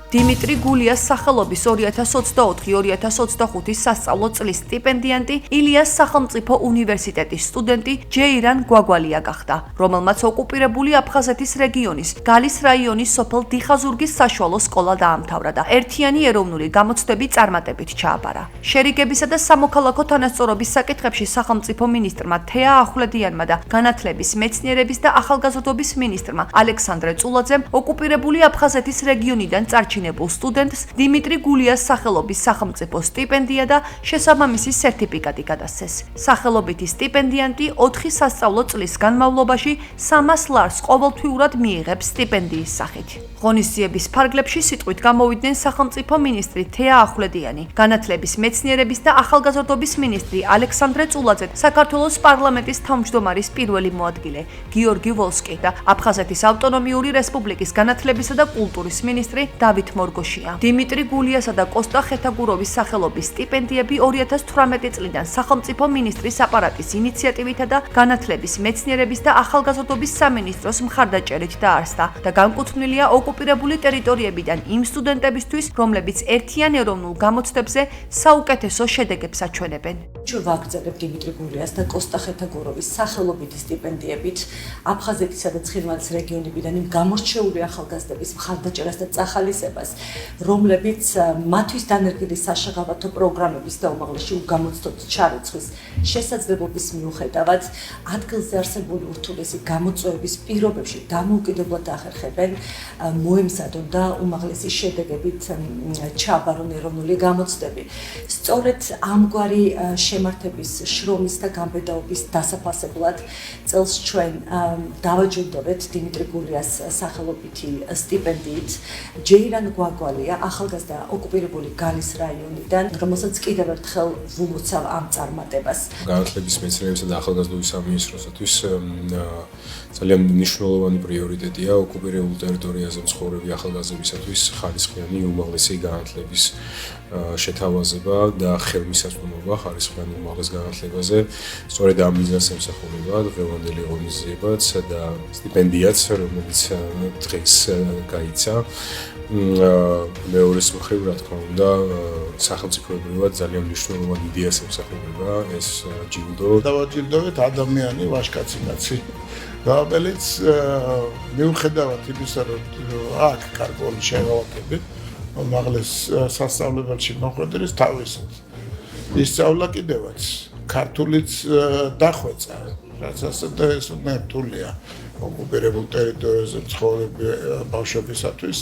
დიმიტრი გულიას სახელობის 2024-2025 სასწავლო წლის სტიპენდიანტი ილიას სახელმწიფო უნივერსიტეტის სტუდენტი ჯეირან გვაგვალია გახდა, რომელმაც ოკუპირებული აფხაზეთის რეგიონის გალის რაიონის სოფელ დიხაზურგის საშუალო სკოლა დაამთავრა და ერთიანი ეროვნული გამოცდები წარმატებით ჩააბარა. შერიგებისა და სამოქალაქო თანასწორობის საკითხებში სახელმწიფო მინისტრმა თეა ახვლედიანმა და განათლების, მეცნიერების და ახალგაზრდობის მინისტრმა ალექსანდრე წულაძემ ოკუპირებული აფხაზეთის რეგიონიდან წარჩინებულ სტუდენტს დიმიტრი გულიას სახელობის სახელმწიფო სტიპენდია და შესაბამისი სერტიფიკატი გადასცეს. სახელობითი სტიპენდიანტი 4 სასწავლო წლის განმავლობაში 300 ლარს ყოველთვიურად მიიღებს სტიპენდიის სახით. ღონისძიების ფარგლებში სიტყვით გამოვიდნენ სახელმწიფო მინისტრი თეა ახვლედიანი, განათლების, მეცნიერების და ახალგაზრდობის მინისტრი ალექსანდრე წულაძე, საქართველოს პარლამენტის თავმჯდომარის პირველი მოადგილე გიორგი ვოლსკი და აფხაზეთის ავტონომიური რესპუბლიკის განათლებისა და კულტურის მინისტრი დავით მორგოშია. დიმიტრი გულიასა და კოსტა ხეთაგუროვის სახელობის სტიპენდიები 2018 წლიდან სახელმწიფო მინისტრის აპარატის ინიციატივითა და განათლების, მეცნიერების და ახალგაზრდობის სამინისტროს მხარდაჭერით დაარსდა და განკუთვნილია ოკუპირებული ტერიტორიებიდან იმ სტუდენტებისთვის, რომლებიც ერთიან ეროვნულ გამოცდებზე საუკეთესო შედეგებს აჩვენებენ. ვაგრძელებ დიმიტრი გულიას და კოსტა ხეთაგუროვის სახელობითი სტიპენდიებით აფხაზეთისა და ცხინვალის რეგიონებიდან იმ გამორჩეული ახალგაზრდების მხარდაჭერას და წახალისებას, რომლებიც მათთვის დანერგილი საშაღავათო პროგრამების და უმაღლესი უგამოცდოთ ჩარიცხვის შესაძლებლობის მიუხედავად ადგილზე არსებული ურთულესი გამოწვევების პირობებში დამოუკიდებლად ახერხებენ მოემზადონ და უმაღლესი შედეგებით ჩააბარონ ეროვნული გამოცდები. სწორედ ამგვარი შემართების შრომის და გამბედაობის დასაფასებლად წელს ჩვენ დავაჯილდოვეთ დიმიტრი გულიას სახელობითი სტიპენდიით ჯეირან გვაგვალია ახალგაზრდა ოკუპირებული გალის რაიონიდან, რომელსაც კიდევ ერთხელ ვუმოცავ ამ წარმატებას. განათლების, მეცნიერებისა და ახალგაზრდობის სამინისტროსათვის ძალიან მნიშვნელოვანი პრიორიტეტია ოკუპირებულ ტერიტორიაზე მცხოვრები ახალგაზრდებისათვის ხარისხიანი უმაღლესი განათლების შეთავაზება და ხელმისაწვდომობა ხარისხიანი უმაღლეს განათლებაზე. სწორედ ამ მიზანს ემსახურება დღევანდელი ღონისძიებაც და სტიპენდიაც, რომელიც დღეს გაიცა. მეორეს მხრივ, რა თქმა უნდა, სახელმწიფოებრივად ძალიან მნიშვნელოვანი იდეას ემსახურება ეს ჯილდო. დავაჯილდოვეთ ადამიანი ვაჟკაცინაცი, რომელიც მიუხედავად იმისა, რომ აქ კარგული შეღავათებით, უმაღლეს სასწავლებელში მოხვედრის თავისით. ისწავლა კიდევაც, ქართულიც დახვეწა, რაც ასეთ რთულია ოკუპირებულ ტერიტორიაზე მცხოვრები ბავშვებისათვის.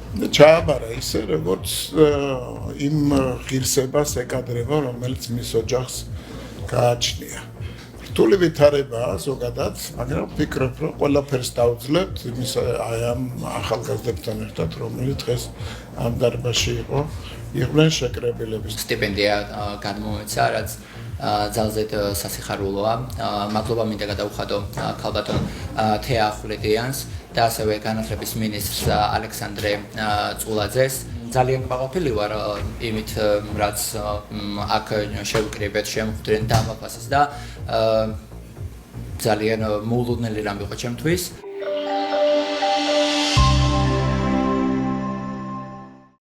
ჩააბარა ისე, როგორც იმ ღირსებას ეკადრება, რომელიც მის ოჯახს გააჩნია. რთული ვითარებაა ზოგადად, მაგრამ ვფიქრობ, რომ ყველაფერს დავძლებთ იმის აი ამ ახალგაზრდებთან ერთად, რომელიც დღეს ამ დარბაზში იყვნენ შეკრებილების. სტიპენდია გადმოეცა, რაც ძალზედ სასიხარულოა. მადლობა მინდა გადაუხადო ქალბატონ თეა ახვლედიანს და ასევე განათლების მინისტრს ალექსანდრე წულაძეს. ძალიან გაყოფილი ვარ იმით, რაც აქ შევიკრიბეთ, შემოხვდნენ და ამაფასეს და ძალიან მოულოდნელი რამე იყო ჩემთვის.